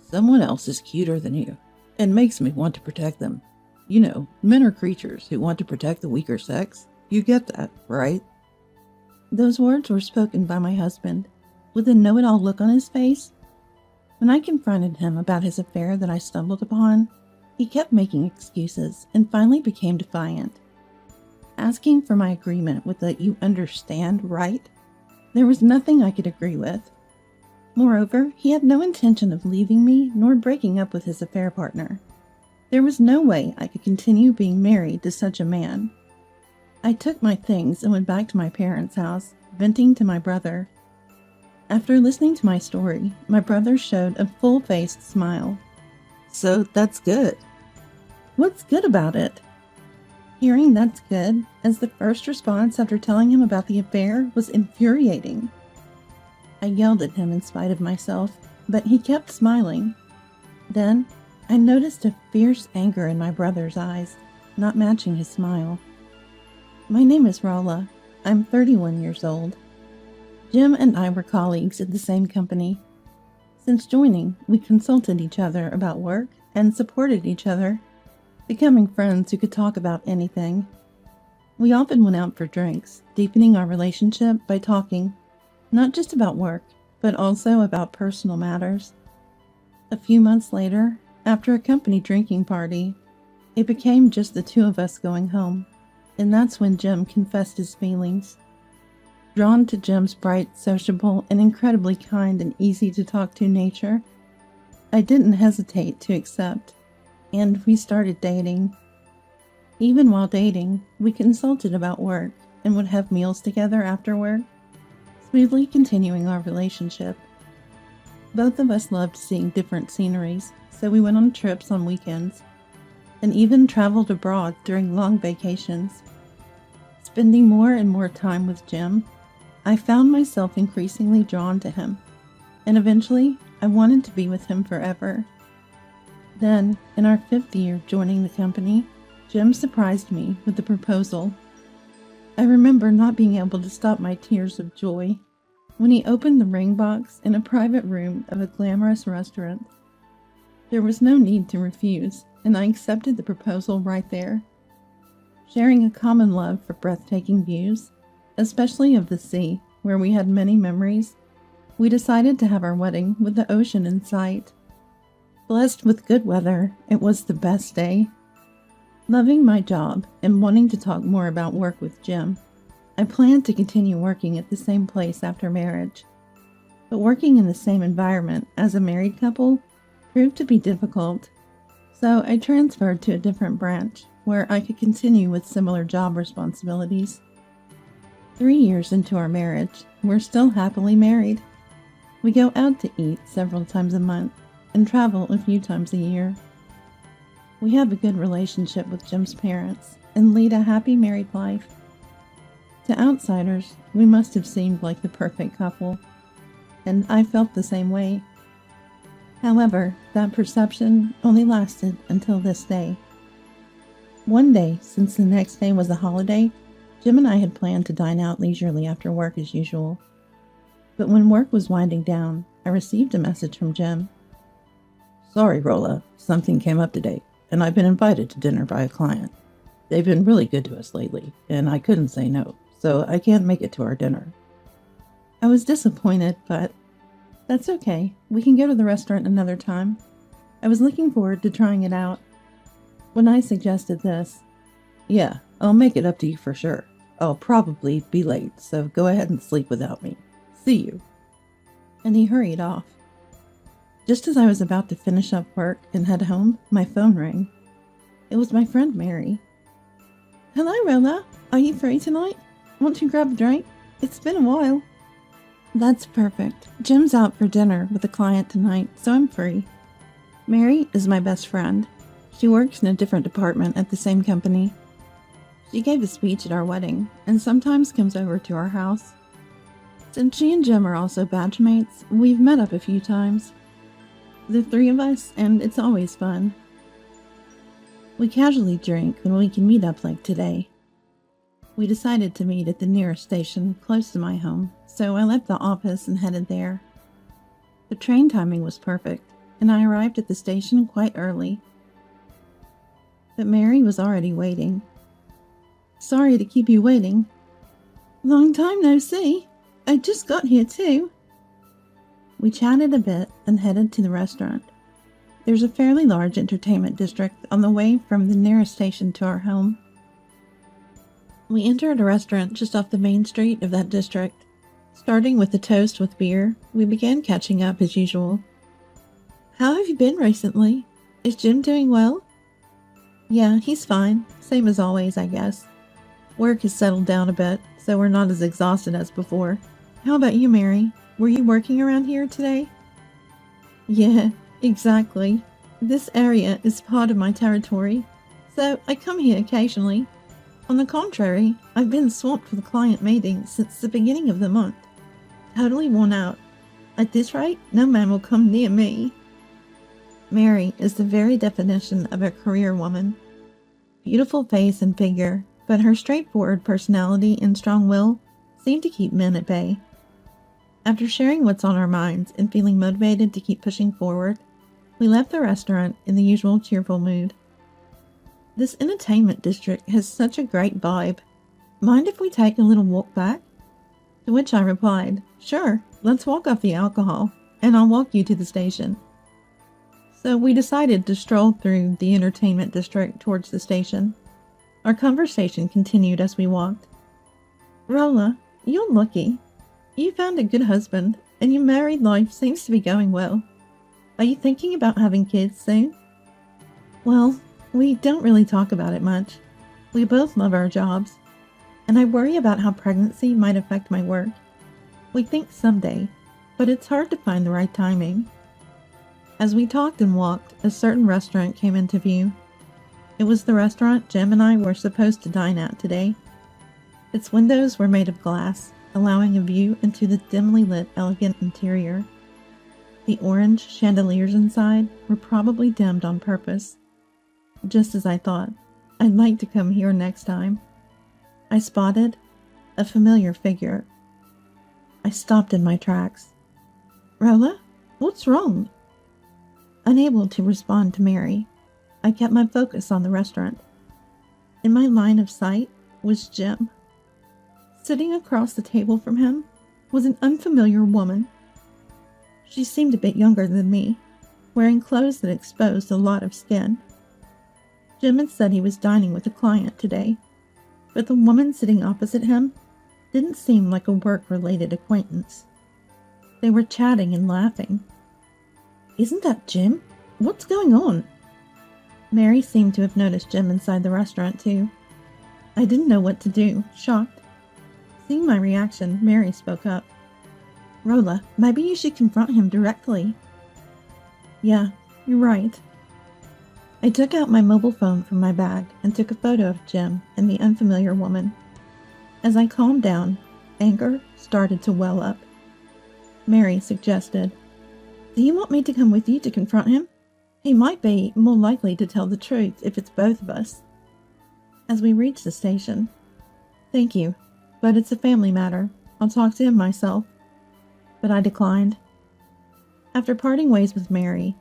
Someone else is cuter than you and makes me want to protect them. You know, men are creatures who want to protect the weaker sex. You get that, right? Those words were spoken by my husband, with a know-it-all look on his face. When I confronted him about his affair that I stumbled upon, he kept making excuses and finally became defiant. Asking for my agreement with the "you understand, right?" There was nothing I could agree with. Moreover, he had no intention of leaving me nor breaking up with his affair partner. There was no way I could continue being married to such a man. I took my things and went back to my parents' house, venting to my brother. After listening to my story, my brother showed a full-faced smile. So that's good. What's good about it? Hearing "that's good" as the first response after telling him about the affair was infuriating. I yelled at him in spite of myself, but he kept smiling. Then, I noticed a fierce anger in my brother's eyes, not matching his smile. My name is Rolla. I'm 31 years old. Jim and I were colleagues at the same company. Since joining, we consulted each other about work and supported each other, becoming friends who could talk about anything. We often went out for drinks, deepening our relationship by talking, not just about work, but also about personal matters. A few months later, after a company drinking party, it became just the two of us going home, and that's when Jim confessed his feelings. Drawn to Jim's bright, sociable, and incredibly kind and easy to talk to nature, I didn't hesitate to accept, and we started dating. Even while dating, we consulted about work and would have meals together after work, smoothly continuing our relationship. Both of us loved seeing different sceneries, so we went on trips on weekends, and even traveled abroad during long vacations. Spending more and more time with Jim, I found myself increasingly drawn to him, and eventually I wanted to be with him forever. Then, in our 5th year joining the company, Jim surprised me with a proposal. I remember not being able to stop my tears of joy when he opened the ring box in a private room of a glamorous restaurant. There was no need to refuse, and I accepted the proposal right there. Sharing a common love for breathtaking views, especially of the sea, where we had many memories, we decided to have our wedding with the ocean in sight. Blessed with good weather, it was the best day. Loving my job and wanting to talk more about work with Jim, I planned to continue working at the same place after marriage. But working in the same environment as a married couple proved to be difficult, so I transferred to a different branch where I could continue with similar job responsibilities. 3 years into our marriage, we're still happily married. We go out to eat several times a month and travel a few times a year. We have a good relationship with Jim's parents and lead a happy married life. To outsiders, we must have seemed like the perfect couple, and I felt the same way. However, that perception only lasted until this day. One day, since the next day was a holiday, Jim and I had planned to dine out leisurely after work as usual. But when work was winding down, I received a message from Jim. Sorry, Rolla, something came up today, and I've been invited to dinner by a client. They've been really good to us lately, and I couldn't say no, so I can't make it to our dinner. I was disappointed, but that's okay. We can go to the restaurant another time. I was looking forward to trying it out. When I suggested this, Yeah, I'll make it up to you for sure. I'll probably be late, so go ahead and sleep without me. See you. And he hurried off. Just as I was about to finish up work and head home, my phone rang. It was my friend Mary. Hello, Rolla. Are you free tonight? Want to grab a drink? It's been a while. That's perfect. Jim's out for dinner with a client tonight, so I'm free. Mary is my best friend. She works in a different department at the same company. She gave a speech at our wedding and sometimes comes over to our house. Since she and Jim are also batchmates, we've met up a few times. The three of us, and it's always fun. We casually drink when we can meet up like today. We decided to meet at the nearest station close to my home, so I left the office and headed there. The train timing was perfect. and I arrived at the station quite early. But Mary was already waiting. Sorry to keep you waiting. Long time no see. I just got here too. We chatted a bit and headed to the restaurant. There's a fairly large entertainment district on the way from the nearest station to our home. We entered a restaurant just off the main street of that district. Starting with a toast with beer, we began catching up as usual. How have you been recently? Is Jim doing well? Yeah, he's fine. Same as always, I guess. Work has settled down a bit, so we're not as exhausted as before. How about you, Mary? Were you working around here today? Yeah, exactly. This area is part of my territory, so I come here occasionally. On the contrary, I've been swamped with client meetings since the beginning of the month. Totally worn out. At this rate, no man will come near me. Mary is the very definition of a career woman. Beautiful face and figure, but her straightforward personality and strong will seem to keep men at bay. After sharing what's on our minds and feeling motivated to keep pushing forward, we left the restaurant in the usual cheerful mood. This entertainment district has such a great vibe. Mind if we take a little walk back? To which I replied, sure, let's walk off the alcohol, and I'll walk you to the station. So we decided to stroll through the entertainment district towards the station. Our conversation continued as we walked. Rolla, you're lucky. You found a good husband, and your married life seems to be going well. Are you thinking about having kids soon? Well, we don't really talk about it much. We both love our jobs, and I worry about how pregnancy might affect my work. We think someday, but it's hard to find the right timing. As we talked and walked, a certain restaurant came into view. It was the restaurant Jim and I were supposed to dine at today. Its windows were made of glass, allowing a view into the dimly lit, elegant interior. The orange chandeliers inside were probably dimmed on purpose. Just as I thought, I'd like to come here next time. I spotted a familiar figure. I stopped in my tracks. Rolla, what's wrong? Unable to respond to Mary, I kept my focus on the restaurant. In my line of sight was Jim. Sitting across the table from him was an unfamiliar woman. She seemed a bit younger than me, wearing clothes that exposed a lot of skin. Jim had said he was dining with a client today, but the woman sitting opposite him didn't seem like a work-related acquaintance. They were chatting and laughing. Isn't that Jim? What's going on? Mary seemed to have noticed Jim inside the restaurant too. I didn't know what to do, shocked. Seeing my reaction, Mary spoke up. Rolla, maybe you should confront him directly. Yeah, you're right. I took out my mobile phone from my bag and took a photo of Jim and the unfamiliar woman. As I calmed down, anger started to well up. Mary suggested, do you want me to come with you to confront him? He might be more likely to tell the truth if it's both of us. As we reached the station, thank you, but it's a family matter. I'll talk to him myself. But I declined. After parting ways with Mary,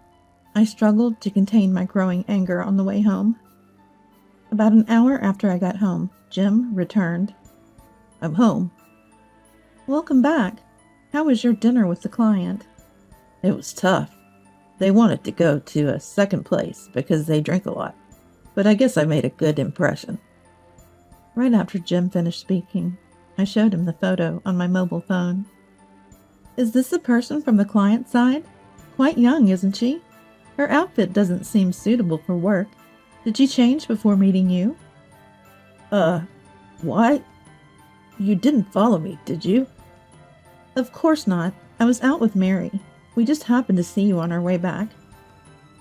I struggled to contain my growing anger on the way home. About an hour after I got home, Jim returned. I'm home. Welcome back. How was your dinner with the client? It was tough. They wanted to go to a second place because they drink a lot, but I guess I made a good impression. Right after Jim finished speaking, I showed him the photo on my mobile phone. Is this a person from the client side? Quite young, isn't she? Her outfit doesn't seem suitable for work. Did she change before meeting you? What? You didn't follow me, did you? Of course not. I was out with Mary. We just happened to see you on our way back.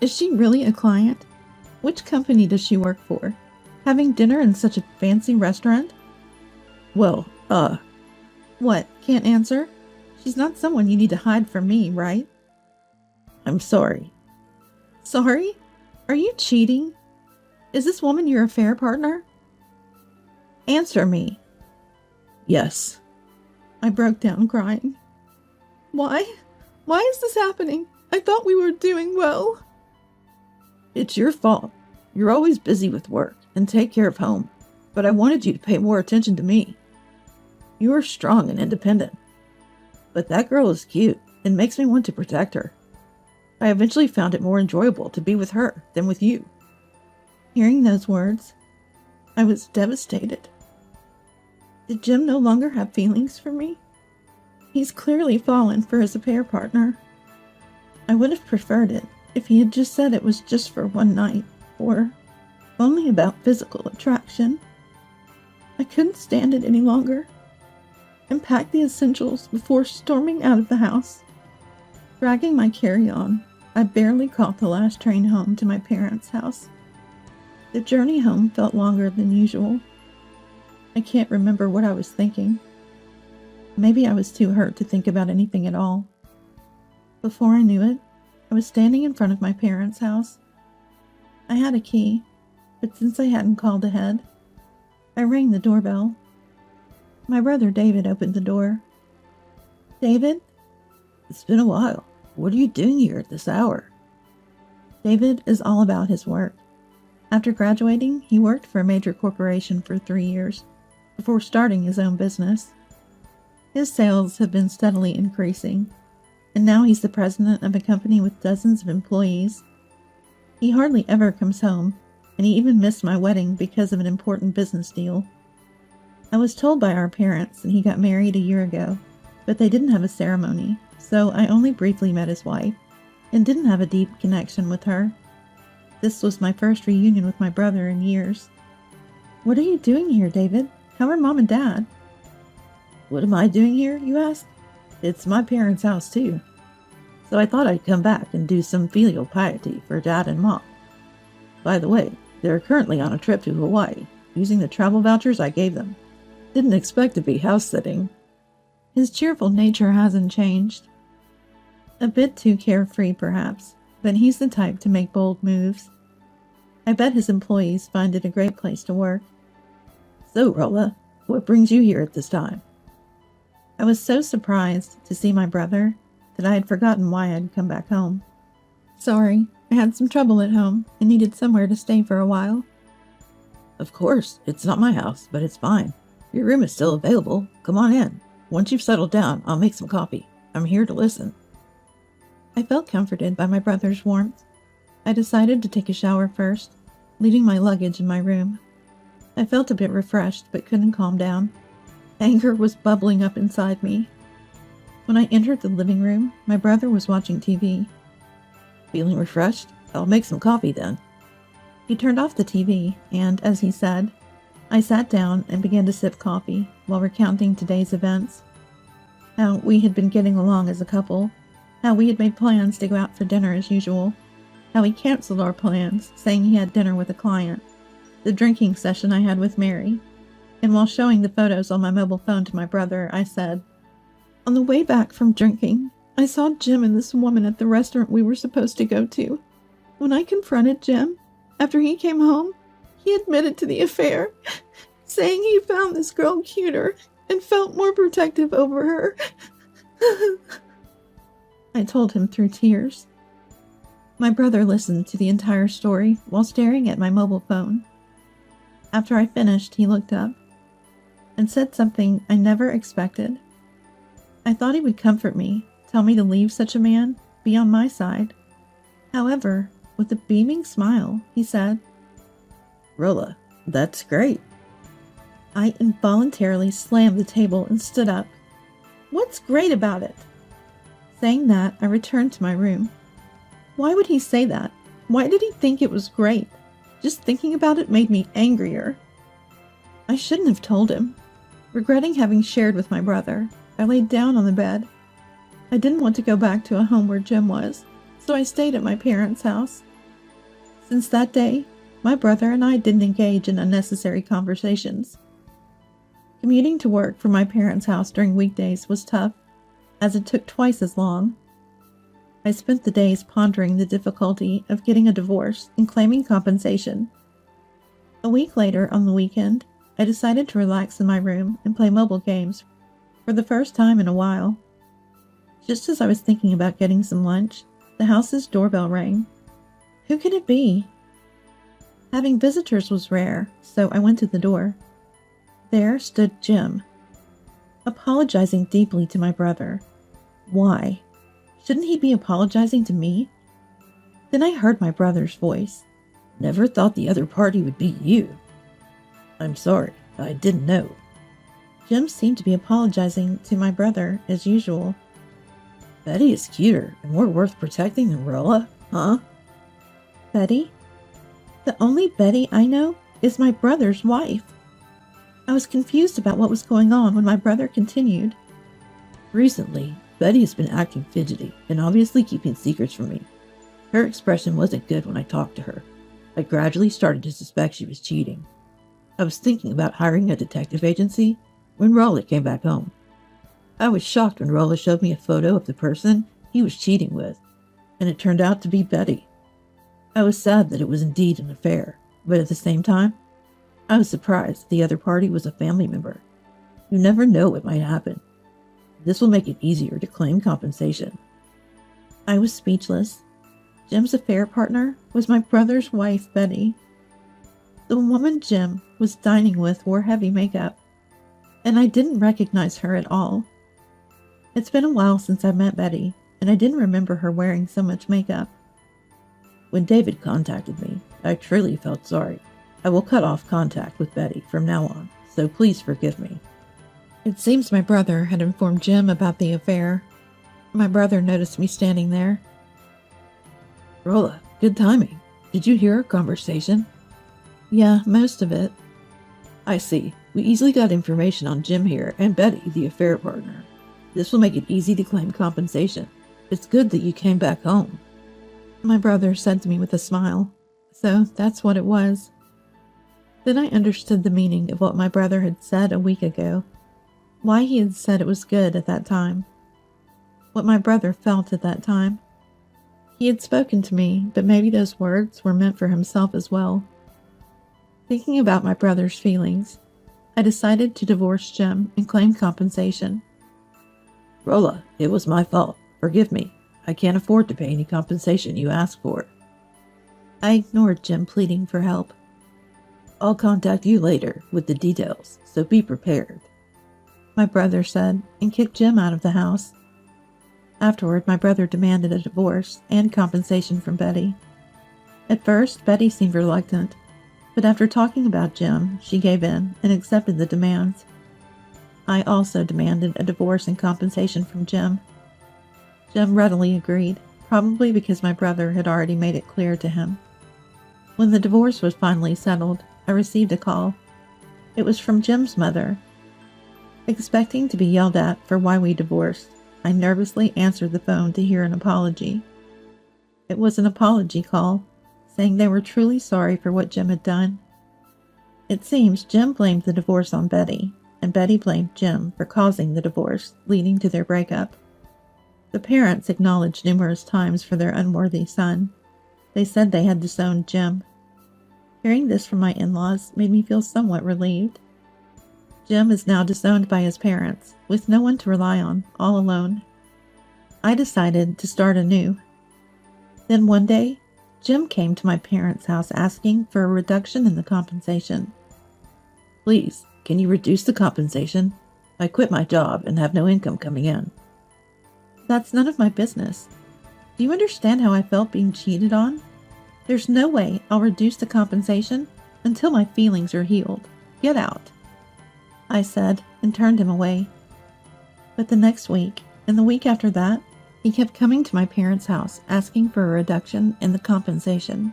Is she really a client? Which company does she work for? Having dinner in such a fancy restaurant? Well, What, can't answer? She's not someone you need to hide from me, right? I'm sorry. Sorry? Are you cheating? Is this woman your affair partner? Answer me. Yes. I broke down crying. Why? Why is this happening? I thought we were doing well. It's your fault. You're always busy with work and take care of home, but I wanted you to pay more attention to me. You are strong and independent. But that girl is cute and makes me want to protect her. I eventually found it more enjoyable to be with her than with you. Hearing those words, I was devastated. Did Jim no longer have feelings for me? He's clearly fallen for his affair partner. I would have preferred it if he had just said it was just for one night, or only about physical attraction. I couldn't stand it any longer, and packed the essentials before storming out of the house. Dragging my carry-on, I barely caught the last train home to my parents' house. The journey home felt longer than usual. I can't remember what I was thinking. Maybe I was too hurt to think about anything at all. Before I knew it, I was standing in front of my parents' house. I had a key, but since I hadn't called ahead, I rang the doorbell. My brother David opened the door. David? It's been a while. What are you doing here at this hour? David is all about his work. After graduating, he worked for a major corporation for 3 years before starting his own business. His sales have been steadily increasing, and now he's the president of a company with dozens of employees. He hardly ever comes home, and he even missed my wedding because of an important business deal. I was told by our parents that he got married a year ago, but they didn't have a ceremony, so I only briefly met his wife and didn't have a deep connection with her. This was my first reunion with my brother in years. What are you doing here, David? How are Mom and Dad? What am I doing here, you ask? It's my parents' house, too. So I thought I'd come back and do some filial piety for Dad and Mom. By the way, they're currently on a trip to Hawaii, using the travel vouchers I gave them. Didn't expect to be house-sitting. His cheerful nature hasn't changed. A bit too carefree, perhaps, but he's the type to make bold moves. I bet his employees find it a great place to work. So, Rolla, what brings you here at this time? I was so surprised to see my brother that I had forgotten why I'd come back home. Sorry, I had some trouble at home and needed somewhere to stay for a while. Of course, it's not my house, but it's fine. Your room is still available. Come on in. Once you've settled down, I'll make some coffee. I'm here to listen. I felt comforted by my brother's warmth. I decided to take a shower first, leaving my luggage in my room. I felt a bit refreshed, but couldn't calm down. Anger was bubbling up inside me. When I entered the living room, my brother was watching TV. Feeling refreshed? I'll make some coffee then. He turned off the TV, and, as he said, I sat down and began to sip coffee while recounting today's events. How we had been getting along as a couple, how we had made plans to go out for dinner as usual, how he canceled our plans, saying he had dinner with a client, the drinking session I had with Mary, and while showing the photos on my mobile phone to my brother, I said, "On the way back from drinking, I saw Jim and this woman at the restaurant we were supposed to go to. When I confronted Jim, after he came home, he admitted to the affair, saying he found this girl cuter and felt more protective over her." I told him through tears. My brother listened to the entire story while staring at my mobile phone. After I finished, he looked up and said something I never expected. I thought he would comfort me, tell me to leave such a man, be on my side. However, with a beaming smile, he said, Rolla, that's great. I involuntarily slammed the table and stood up. What's great about it? Saying that, I returned to my room. Why would he say that? Why did he think it was great? Just thinking about it made me angrier. I shouldn't have told him. Regretting having shared with my brother, I laid down on the bed. I didn't want to go back to a home where Jim was, so I stayed at my parents' house. Since that day, my brother and I didn't engage in unnecessary conversations. Commuting to work from my parents' house during weekdays was tough, as it took twice as long. I spent the days pondering the difficulty of getting a divorce and claiming compensation. A week later, on the weekend, I decided to relax in my room and play mobile games for the first time in a while. Just as I was thinking about getting some lunch, the The house's doorbell rang. Who could it be? Having visitors was rare, so I went to the door. There stood Jim, apologizing deeply to my brother. Why? Shouldn't he be apologizing to me? Then I heard my brother's voice. Never thought the other party would be you. I'm sorry, I didn't know. Jim seemed to be apologizing to my brother as usual. Betty is cuter and more worth protecting than Rolla, huh? Betty? The only Betty I know is my brother's wife. I was confused about what was going on when my brother continued. Recently, Betty has been acting fidgety and obviously keeping secrets from me. Her expression wasn't good when I talked to her. I gradually started to suspect she was cheating. I was thinking about hiring a detective agency when Rolla came back home. I was shocked when Rolla showed me a photo of the person he was cheating with, and it turned out to be Betty. I was sad that it was indeed an affair, but at the same time, I was surprised the other party was a family member. You never know what might happen. This will make it easier to claim compensation. I was speechless. Jim's affair partner was my brother's wife, Betty. The woman Jim was dining with wore heavy makeup, and I didn't recognize her at all. It's been a while since I met Betty, and I didn't remember her wearing so much makeup. When David contacted me, I truly felt sorry. I will cut off contact with Betty from now on, so please forgive me. It seems my brother had informed Jim about the affair. My brother noticed me standing there. Rolla, good timing. Did you hear our conversation? Yeah, most of it. I see. We easily got information on Jim here and Betty, the affair partner. This will make it easy to claim compensation. It's good that you came back home. My brother said to me with a smile. So that's what it was. Then I understood the meaning of what my brother had said a week ago. Why he had said it was good at that time. What my brother felt at that time. He had spoken to me, but maybe those words were meant for himself as well. Thinking about my brother's feelings, I decided to divorce Jim and claim compensation. Rolla, it was my fault. Forgive me. I can't afford to pay any compensation you asked for. I ignored Jim pleading for help. I'll contact you later with the details, so be prepared, my brother said, and kicked Jim out of the house. Afterward, my brother demanded a divorce and compensation from Betty. At first, Betty seemed reluctant, but after talking about Jim, she gave in and accepted the demands. I also demanded a divorce and compensation from Jim. Jim readily agreed, probably because my brother had already made it clear to him. When the divorce was finally settled, I received a call. It was from Jim's mother. Expecting to be yelled at for why we divorced, I nervously answered the phone to hear an apology. It was an apology call, saying they were truly sorry for what Jim had done. It seems Jim blamed the divorce on Betty, and Betty blamed Jim for causing the divorce, leading to their breakup. The parents acknowledged numerous times for their unworthy son. They said they had disowned Jim. Hearing this from my in-laws made me feel somewhat relieved. Jim is now disowned by his parents, with no one to rely on, all alone. I decided to start anew. Then one day, Jim came to my parents' house asking for a reduction in the compensation. Please, can you reduce the compensation? I quit my job and have no income coming in. That's none of my business. Do you understand how I felt being cheated on? There's no way I'll reduce the compensation until my feelings are healed. Get out, I said, and turned him away. But the next week, and the week after that, he kept coming to my parents' house asking for a reduction in the compensation.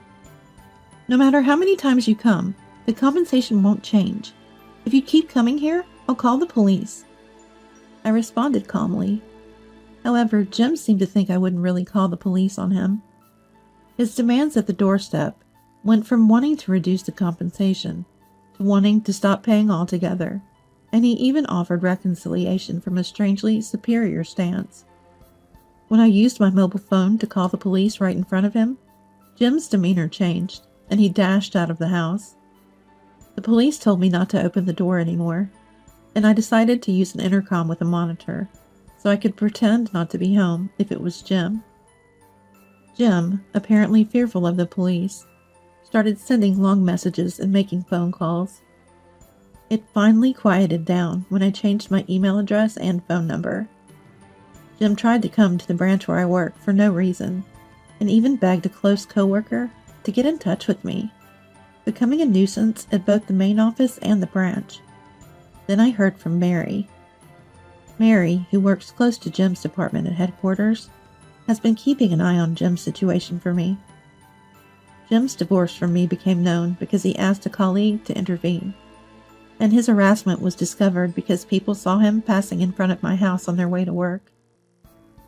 No matter how many times you come, the compensation won't change. If you keep coming here, I'll call the police. I responded calmly. However, Jim seemed to think I wouldn't really call the police on him. His demands at the doorstep went from wanting to reduce the compensation to wanting to stop paying altogether, and he even offered reconciliation from a strangely superior stance. When I used my mobile phone to call the police right in front of him, Jim's demeanor changed, and he dashed out of the house. The police told me not to open the door anymore, and I decided to use an intercom with a monitor, so I could pretend not to be home if it was Jim. Jim, apparently fearful of the police, started sending long messages and making phone calls. It finally quieted down when I changed my email address and phone number. Jim tried to come to the branch where I work for no reason, and even begged a close coworker to get in touch with me, becoming a nuisance at both the main office and the branch. Then I heard from Mary. Mary, who works close to Jim's department at headquarters, has been keeping an eye on Jim's situation for me. Jim's divorce from me became known because he asked a colleague to intervene, and his harassment was discovered because people saw him passing in front of my house on their way to work.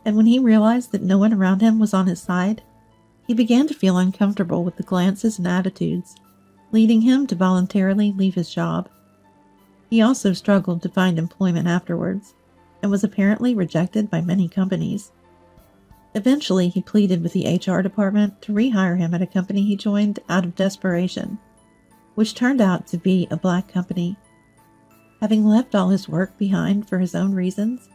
And when he realized that no one around him was on his side, he began to feel uncomfortable with the glances and attitudes, leading him to voluntarily leave his job. He also struggled to find employment afterwards, and was apparently rejected by many companies. Eventually, he pleaded with the HR department to rehire him at a company he joined out of desperation, which turned out to be a black company. Having left all his work behind for his own reasons,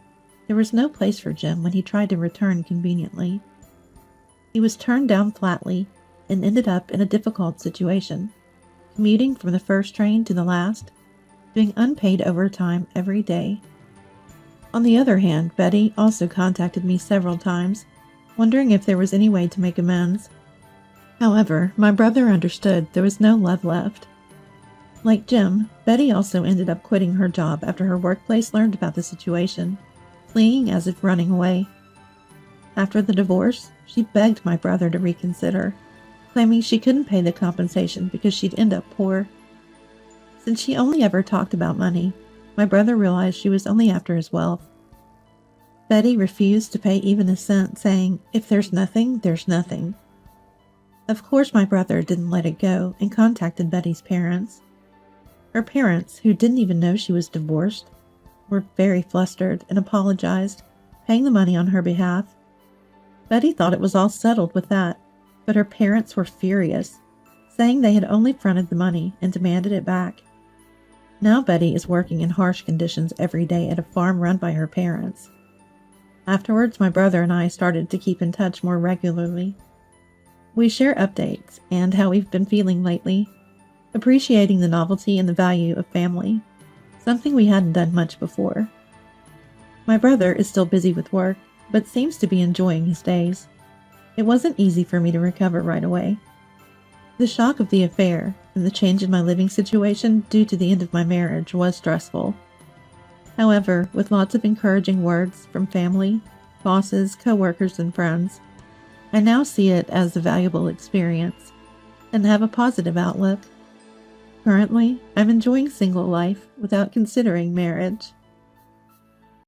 there was no place for Jim when he tried to return conveniently. He was turned down flatly and ended up in a difficult situation, commuting from the first train to the last, doing unpaid overtime every day. On the other hand, Betty also contacted me several times, wondering if there was any way to make amends. However, my brother understood there was no love left. Like Jim, Betty also ended up quitting her job after her workplace learned about the situation, fleeing as if running away. After the divorce, she begged my brother to reconsider, claiming she couldn't pay the compensation because she'd end up poor. Since she only ever talked about money, my brother realized she was only after his wealth. Betty refused to pay even a cent, saying, "If there's nothing, there's nothing." Of course, my brother didn't let it go and contacted Betty's parents. Her parents, who didn't even know she was divorced, were very flustered and apologized, paying the money on her behalf. Betty thought it was all settled with that, but her parents were furious, saying they had only fronted the money and demanded it back. Now Betty is working in harsh conditions every day at a farm run by her parents. Afterwards, my brother and I started to keep in touch more regularly. We share updates and how we've been feeling lately, appreciating the novelty and the value of family, something we hadn't done much before. My brother is still busy with work, but seems to be enjoying his days. It wasn't easy for me to recover right away. The shock of the affair and the change in my living situation due to the end of my marriage was stressful. However, with lots of encouraging words from family, bosses, coworkers, and friends, I now see it as a valuable experience and have a positive outlook. Currently, I'm enjoying single life without considering marriage.